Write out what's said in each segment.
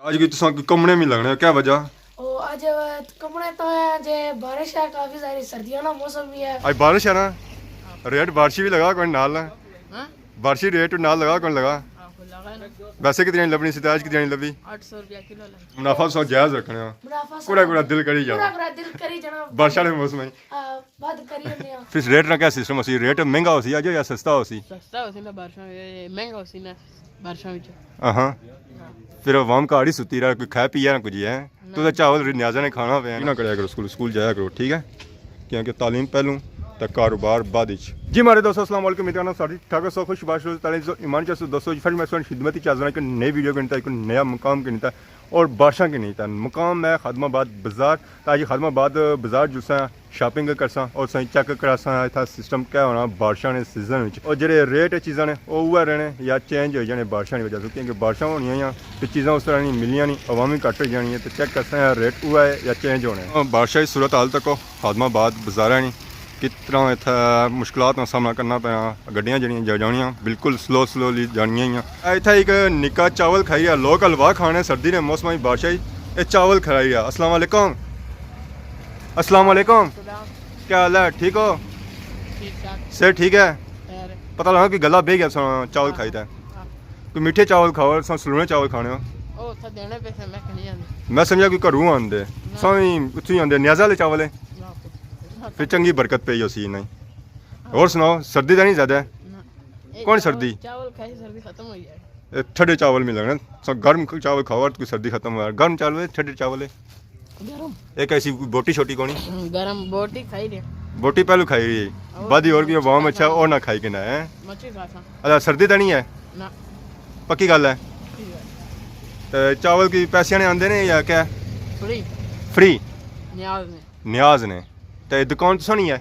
आज की तुसा कमने में लगने क्या वजह? ओ आज कमरे तो है जे बारिश है काफी सारी सर्दियों का मौसम भी है। आज बारिश है ना, रेट बारिश भी लगा कोई नाल ना, बारिश रेट नाल लगा कौन लगा? वैसे कितनी लबनी सी आज कितनी लबी? 800 रुपया किलो लगा। मुनाफा सो जायज रखने हो, मुनाफा पूरा दिल करी जाओ, पूरा दिल करी जाना बारिश के मौसम में बात करी होने आ। फिर रेट ना क्या सिस्टम होसी? रेट महंगा होसी आज या सस्ता होसी? सस्ता होसी ना बारिश में, महंगा होसी ना बारिश में। हां फिर वाम का आड़ी सुती रहा, कोई खा पिया ना कुछ है तो चावल न्याजा ने खाना पे ना कराया करो, स्कूल जाया करो, ठीक है? क्योंकि तालीम पहलू तो कारोबार बाद जी। हमारे दोस्तों अस्सलाम वालेकुम, मेरा नाम साथी ठाकर सौ खुश बाश ईमान चाहे दोस्तों फिर मैं खिदमत चाह रहा एक नई वीडियो के नीता, एक नया मुकाम के नीता और बादशाह के नीता मुकाम है खादिमाबाद बाजार। ताकि खादिमाबाद बाजार जुसा शॉपिंग करसा और सही चेक करासा इतना सिस्टम क्या होना बारिशा ने सीजन में, और जो रेट चीज़ा ने वो रहने या चेंज हो जाने बारिशा की वजह से, क्योंकि बारिशा होनी या तो चीज़ा उस तरह नहीं मिलिया नहीं, अवामी घट हो जानी है, तो चेक करसा रेट हुआ है या चेंज होने। बारिशा की सूरत हाल तक खादिमाबाद बाजार है नहीं किस तरह इतना मुश्किलात का सामना करना पाया, गड्डियां जड़ियाँ जानियाँ बिल्कुल स्लोली जानियाँ ही। इतना एक निक्का चावल खाई है, लोग हलवा खाने सर्दी ने मौसम की बारिश आई, ये चावल खाई है। अस्सलाम वालेकुम, अस्सलाम वालेकुम, क्या हाल है? ठीक हो? सर ठीक है। पता लगा कि गला बह गया चावल खाई था, कोई मीठे चावल खाओ सलूने चावल खाने हो? मैं समझा कि घरों आंदे सही उत्थों आंदे न्याजा वाले चावल है, फिर चंगी बरकत पे उसी नहीं। और सुनाओ, सर्दी तो नहीं ज़्यादा है? कौन सर्दी? चावल खाई सर्दी खत्म हो जाए। ठंडे चावल मिलेंगे, गर्म चावल खाओ और कोई सर्दी खत्म हो, गर्म चावल है ठंडे चावल है। एक ऐसी बोटी छोटी कोनी गरम बोटी खाई रे, बोटी पहलू खाई रही है बादी और भी वाम अच्छा और ना खाई के ना है। अच्छा सर्दी तो नहीं है ना, पक्की गल है। तो चावल की पैसे ने आंदे ने या क्या? फ्री फ्री न्याज ने। तो दुकान तो सोनी है,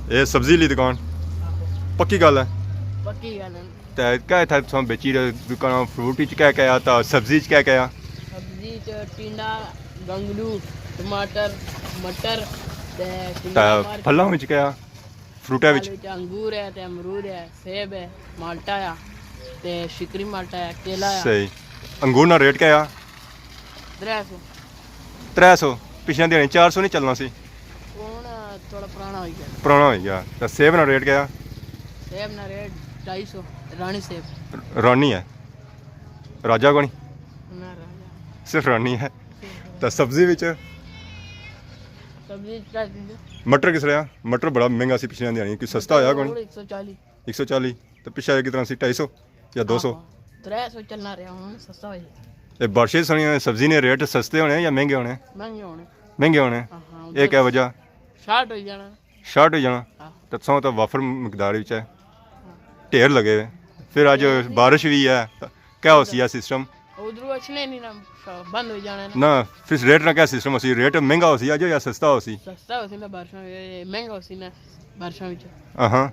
ये सब्जी ली दुकान पक्की गल है? पक्की गल है। तो क्या था तुम बेची रहे दुकान? फ्रूट क्या क्या आता, सब्जी क्या क्या? सब्जी च टिंडा गंगलू टमाटर मटर फलों में क्या फ्रूटा में? अंगूर है ते अमरूद है, सेब है, माल्टा है ते शिकरी माल्टा है, केला है। सही। अंगूर ना रेट क्या है? 300 पिछले दिन 400 नहीं चलना सी, थोड़ा पुराना हो गया। पुराना हो गया। तो सेब ना रेट क्या? सेब ना रेट 250 रानी सेब। रानी है, राजा को नहीं, ना राजा सिर्फ रानी है। तो सब्जी विच सब्जी मटर किस रहा? मटर बड़ा महंगा सी पिछले दिन, कोई सस्ता होया कोई? 140। तो पिछले कितना सी 250 या 200? 300 चलना रहा हूँ, सस्ता हो जाए। ये बारिशें सुनी सब्जी ने रेट सस्ते होने या महंगे होने? महंगे होने। ये क्या वजह? शार्ट हो जाना। शार्ट हो जाना। तो सौ तो वाफर मकदार है, ढेर लगे हुए। फिर आज बारिश भी है, क्या हो सी सिस्टम? उधर अच्छे नहीं ना, बंद हो जाना ना। फिर रेट ना क्या सिस्टम होसी? रेट महंगा होसी आज या सस्ता होसी? सस्ता होसी ना बारिश में, महंगा होसी ना बारिश में। हाँ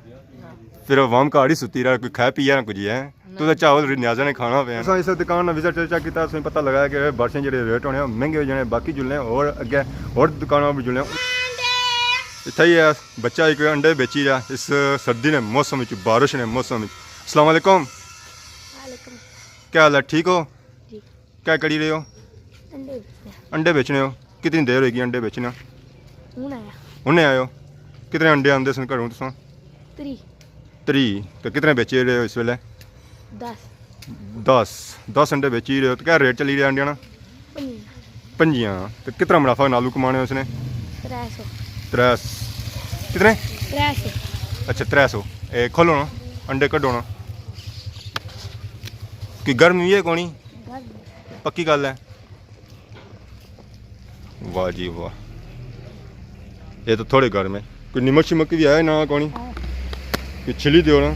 फिर वाम का आड़ी सुती रहा, कोई खा पिया ना कुछ है तो चावल न्याजा ने खाना पे। इस दुकान विजिट चेक किया, उसमें पता लगा कि बारिशें जो रेट होने महंगे हो जाने, बाकी जुलने और अगे और दुकानों भी जुलने। इतना ही है बच्चा एक अंडे बेची रहा इस सर्दी ने मौसम में, बारिश ने मौसम में। अस्सलाम वालेकुम, क्या हाल है? ठीक हो? क्या करी रहे हो? अंडे बेचने हो? कितनी देर होगी अंडे बेचना? उन्हें आयो। कितने अंडे आंदे सन घरों तुम? 3। तो कितने बेचे रहे हो इस वेले? 10 अंडे बेची रहे हो। तो क्या रेट चली रहा अंडे ना? 5। तो कितना मुनाफा नालू कमाने उसने? 300। कितने? 300। अच्छा 300। खोलो ना अंडे कड्डो ना, कि गर्म भी है कोनी? पक्की गल है। वाह जी वाह, ये तो थोड़े गर्म है। कोई नमक शिमक भी है ना कोनी? कि छिली दो ना।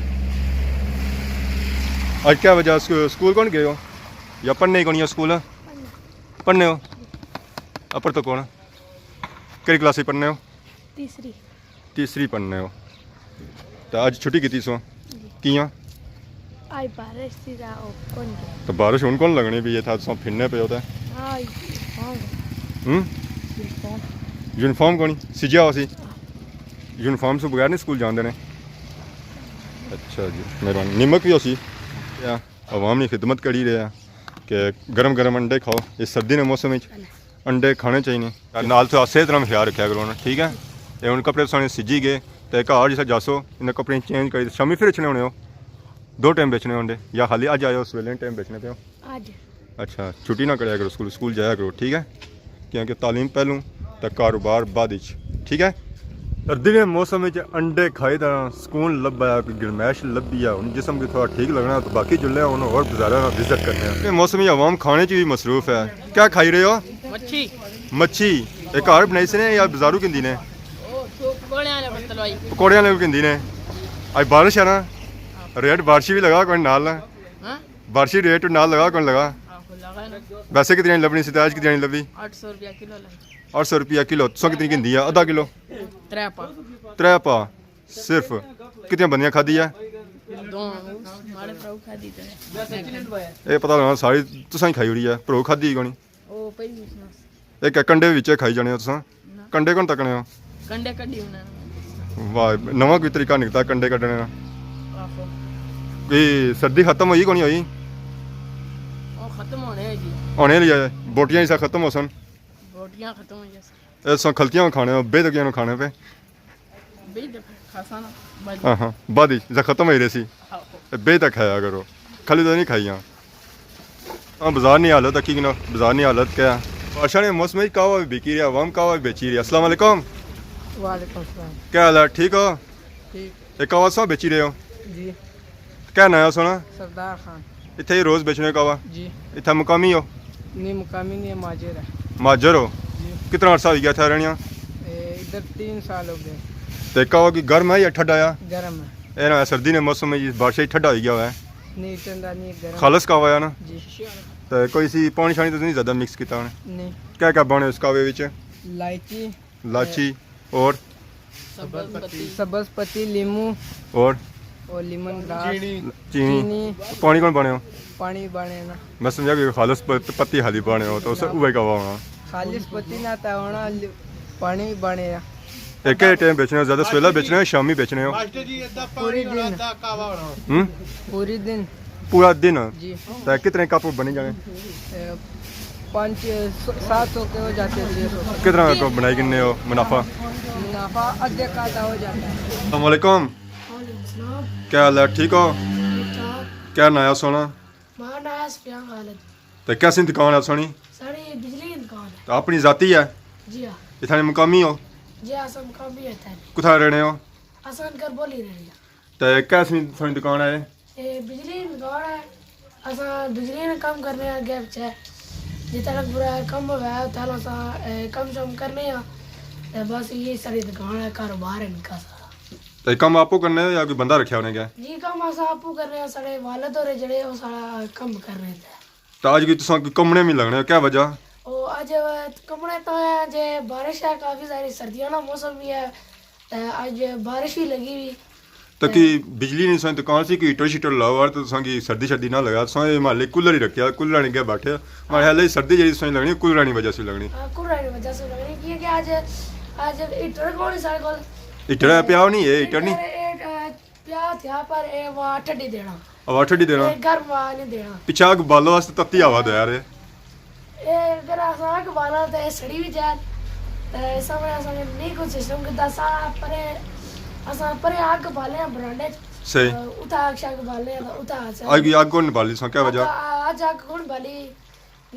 आज क्या वजह स्कूल कौन गए हो या पढ़ने कौन है? स्कूल पढ़ने हो? अपर तो कौन कई क्लास पढ़ने हो? तीसरी पढ़ने हो। तो आज छुट्टी की सो किया? तो बारिश हूँ कौन लगनी भी, ये था तो फिरने पे होता है। यूनिफॉर्म कौन सिजा हो सी? यूनिफॉर्म से बगैर नहीं स्कूल जाते ने? अच्छा जी मेहरबानी। निमक भी हो सी या अवाम की खिदमत करी रहे हैं, कि गर्म गर्म अंडे खाओ इस सर्दी के मौसम में अंडे खाने चाहिए नाल तो सेहत का ख्याल रखा करो ना ठीक है ये हूँ कपड़े साने सिजी गए तो घर जिस जासो इन्हें कपड़े चेंज कर शामी फिर बेचने होने हो 2 टाइम बेचने होंगे या खाली अज आए उस वेले टाइम बेचने पे हो अच्छा छुट्टी ना कराया करो स्कूल जाया करो ठीक है क्योंकि तालीम पहलू तो कारोबार बाद ठीक है सर्दी के मौसम में अंडे खाए तो सुकून लभा कोई गरमैश लभी है हूँ जिसम की थोड़ा ठीक लगना तो बाकी जुल्ले उन्होंने और बाजारा विजिट करने हैं मौसम में आवाम खाने भी मसरूफ है क्या खाई रहे हो मच्छी एक घर बनाई से या बाजारू किंदी ने पकौड़े वाले किंदी ने अज बारिश है ना रेट बारिश भी लगा कोई नाल बारिश रेट नाल लगा कौन लगा वैसे कितनी लभनी सी आज कितनी लभी 800 रुपया किलो तुसा कितनी किंदी है आधा किलो 3 पा सिर्फ कितनी बंदियां खादी है ये पता लगना सारी तुसा ही खाई उड़ी है भरो खादी कोनी एक कंडे विच खाई जाने हो तुसा कंडे कौन तकने हो वाह नवा कोई तरीका निकलता कंडे कड्डने का कोई सर्दी खत्म होई कोनी होई होने लिया बोटियां ही सा खत्म हो सन खलतियां खाने बेदगियां खाने पे हाँ हाँ बाद खत्म हो रही सी बे तक खाया करो खाली तो नहीं खाई हाँ बाजार नहीं हालत की ना बाजार नहीं हालत क्या बादशाह ने मौसम में कहवा भी बिकी रही अवाम कहवा भी बेची रही अस्सलाम वालेकुम क्या हाल है ठीक हो एक कहवा सब बेची रहे हो जी क्या नया सोना सरदार खान इतने ही रोज बेचने कहवा जी इतना मुकामी हो नहीं मुकामी नहीं है माजर है माजर हो कितना अर्सा हो गया था रहनिया इधर 3 साल हो गए तो कहवा कि गर्म है या ठंडा आया गर्म है ये ना सर्दी ने मौसम में बारिश ही ठंडा हो गया हुआ है नहीं ठंडा नहीं गर्म खालस कहवा है ना जी तो कोई सी पानी शानी तो नहीं ज़्यादा मिक्स किया उन्हें नहीं क्या क्या बने उस कहवे विच इलायची और सब्ज़ पत्ती लीमू और लेमन ग्रास चीनी पानी कौन बने हो पानी बने ना मैं समझा कि खालस पत्ती हाली बने हो तो उसे वही कहवा होना खालिश पत्ती ना था होना पानी बने एक ही टाइम बेचने हो ज़्यादा सवेला बेचने हो शामी बेचने हो पूरा दिन जी तो कितने कप बने जाने 500-700 के हो जाते हैं 600 कितना कप बनाई किन्ने हो मुनाफा आधे का हो जाता है अस्सलाम वालेकुम क्या हाल है ठीक हो क्या नया सोना तो कैसी दुकान है सोनी बिजली की दुकान है तो अपनी जाती है जी हाँ इतने मुकामी हो जी असम का भी है कुथा रहने हो आसान कर बोली रही तो कैसी सोनी दुकान है ये बिजली की दुकान है असा बिजली ने काम करने हैं गैप है जितना तक पूरा कम हो गया उतना असा कम शम करने हैं बस ये सारी दुकान है कारोबार है इनका सारा तो काम आपको करने है या कोई बंदा रखा होने क्या जी काम असा आपू कर रहे हैं सारे वालद और जड़े वो सारा कम कर रहे थे तो आज की तुसा कमने में लगने क्या वजह ओ आज कमरे तो है जे बारिश है काफ़ी सारी सर्दियों का मौसम भी है आज बारिश भी लगी हुई तो कि बिजली नहीं सोई दुकान से कि हीटर शीटर लाओ और तो तुसा की सर्दी शर्दी ना लगा तुसा माले कूलर ही रखा कूलर नहीं गया बैठे मारे हाल सर्दी जी सोई लगनी कूलर नहीं वजह से लगनी कूलर की वजह से लगनी क्योंकि आज आज हीटर कौन है सारे को हीटर प्याव नहीं है हीटर नहीं प्याव था पर ए वहां ठंडी देना हवा ठंडी देना गर्म हवा नहीं देना पीछे आग बालो वास्ते तत्ती हवा दे यार ए अगर आग बाला तो सड़ी भी जाए तो समय असं नहीं कुछ सिस्टम के सा पर असा परे आग बाले बरांडे सही उता आग शाग बाले उता आग कौन बाली सो क्या वजह आज आग कौन बाली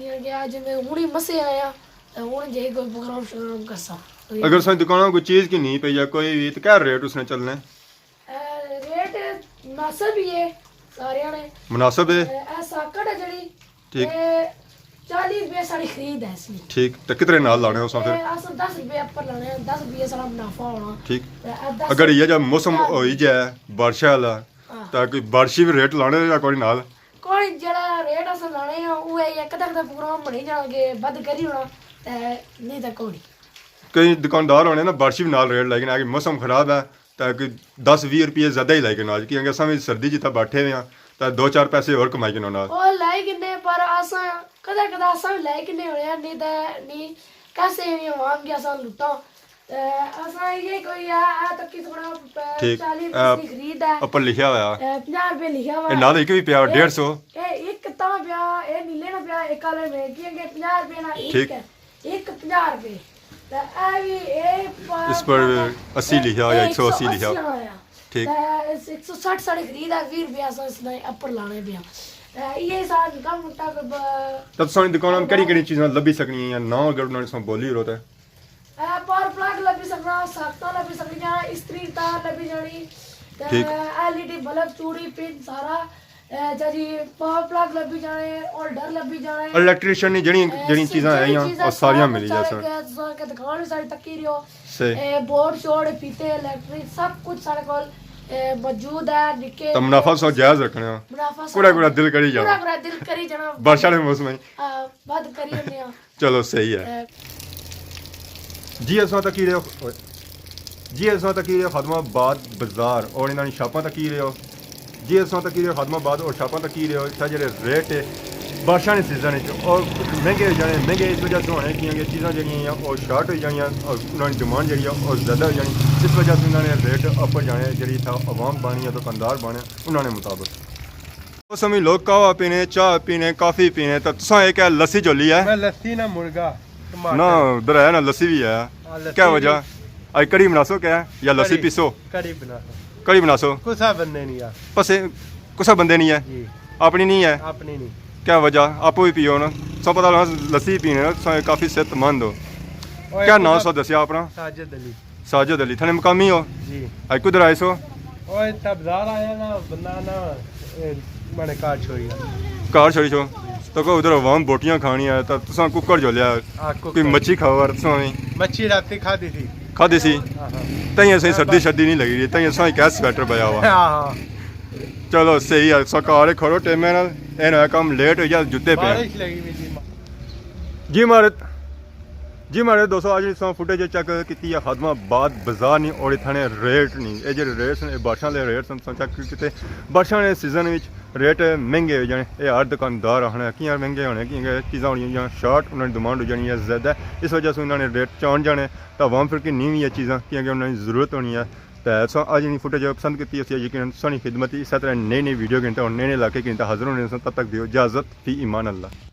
ये कि आज मैं हुणी मसे आया तो हुण जे कोई प्रोग्राम करसा अगर सा दुकान में कोई चीज की नहीं पे या कोई भी तो क्या रेट उसने चलने रेट मुनासिब ही है सारे ने मुनासिब है ऐसा कट जड़ी ठीक 40 रुपए सारी खरीद है इसमें ठीक तो कितने नाल लाने हो सा फिर ऐसा 10 रुपए ऊपर लाने 10 रुपए सारा मुनाफा होना ठीक अगर ये जब मौसम हो ही जाए बारिश वाला तो कोई बारिश भी रेट लाने या कोई नाल कोई जड़ा रेट अस लाने हैं वो एक तक दा प्रोग्राम बनी जाणगे बद करी होना ते नहीं तो कोई कई दुकानदार होने ना बारिश भी नाल रेट लेकिन आगे मौसम खराब है तो कोई 10-20 रुपये ज़्यादा ही लाएंगे नाल क्योंकि असां सर्दी जितना बैठे हुए हैं तो 2-4 पैसे और कमाई के नाल ओ लाई किन्ने पर असां कदा कदा असां लाई किन्ने होया नहीं तो नहीं कैसे भी आवाम के असां लुटा असा ये कोई है तो कि थोड़ा ठीक 40 की खरीद है ਉੱਪਰ ਲਿਖਿਆ ਹੋਇਆ 50 रुपए लिखा हुआ ਇਹ है ਨਾਲ ਇੱਕ ਵੀ ਪਿਆ 150 एक ता पिया ए नीले ना पिया एक काले में कि 50 रुपए ना ठीक। एक है एक 50 रुपए तो ए भी ए इस पर 80 लिखा या 180 लिखा ठीक 160 साड़ी खरीद है 20 रुपया सो इसने अपर लाने पिया ये साथ कम मुट्टा तब सारी दुकानों में कड़ी चीज़ें लभी सकनी है ना अगर उन्होंने सब बोली होता है पावर प्लग लभी सकना साख्ता लभी सकनी इस्त्री तार लभी जानी ठीक। एलईडी बल्ब चूड़ी पिन सारा जी पावर प्लग लभी जाने होल्डर लभी जाने इलेक्ट्रिशियन ने जड़ी चीज़ें आईयां और सारियां मिली जा सर के दुकान सारी तकी रियो से बोर्ड शोर्ड फीते इलेक्ट्रिक सब कुछ सारे कोल मौजूद है निके तो मुनाफा सो जायज रखना मुनाफा पूरा दिल करी जाओ पूरा दिल करी जाना वर्षा के मौसम में बंद करी होने चलो सही है जी असां तक ही रहो जी असां तक ही रहो खदमाबाद बाजार और इन्होंने छापा तक ही रहो जी असां तक ही रहो खदमाबाद और छापा तक ही रहो इतना जो रेट है बारिशा के सीजन और महंगे हो जाने महंगे इस वजह से होने कि चीज़ां जड़ियाँ और शार्ट हो जानियाँ और उन्होंने डिमांड जी और ज़्यादा हो जानी इस वजह से उन्होंने रेट अपर जाने जी था आवाम बनी या दुकानदार बने उन्होंने मुताबिक उस समय लोग कहवा पीने चाह पीने कॉफ़ी पीने तो तुसा एक है लस्सी चोली है लस्सी ना मुर्गा ना उधर है ना लस्सी भी है क्या वजह आज कड़ी बनासो क्या है या लस्सी पीसो कड़ी बनासो कुसा बंदे नहीं यार पसे कुसा बंदे नहीं है जी अपनी नहीं है अपनी नहीं क्या वजह आपो भी पियो ना सब पता लगा लस्सी पीने ना काफ़ी सेहतमंद हो क्या नाम सो दसिया अपना साजिद अली थाने मकामी हो जी आज कुधर आए सो ओए तब बाजार आया ना बंदा ना मैंने कार छोड़ी कार छोड़ी छो तो को उधर आवाम बोटियां खानी है तो तुसा कुकर जो लिया कोई मच्छी खाओ तुसा मच्छी रात खादी थी खादी सी तई सही सर्दी नहीं लगी रही तई सही क्या स्वेटर पाया हुआ चलो सही है सकार खड़ो टेमे नाल ए ना काम लेट हो जा जुत्ते पे जी मारे दोस्तों आज इस फुटेज चेक की खदमाबाद बाजार नहीं और इतने रेट नहीं ये जो रेट ने बारिशा के रेट चेक किए बारिशा के सीजन में रेट महंगे हो जाने ये हर दुकानदार आने कि महंगे होने कि चीज़ा होनी शार्ट उन्होंने डिमांड हो जानी है ज़्यादा इस वजह से उन्होंने रेट चाण जाने तो आवाम फिर की नहीं है चीज़ा क्योंकि उन्होंने ज़रूरत होनी है तो अज इन फुटेज पसंद की यकीन सानी खिदमत इस तरह नई वीडियो गिनता और नए इलाके गिनता हाजिर होने तब तक दियो इजाज़त फी ईमान अल्लाह।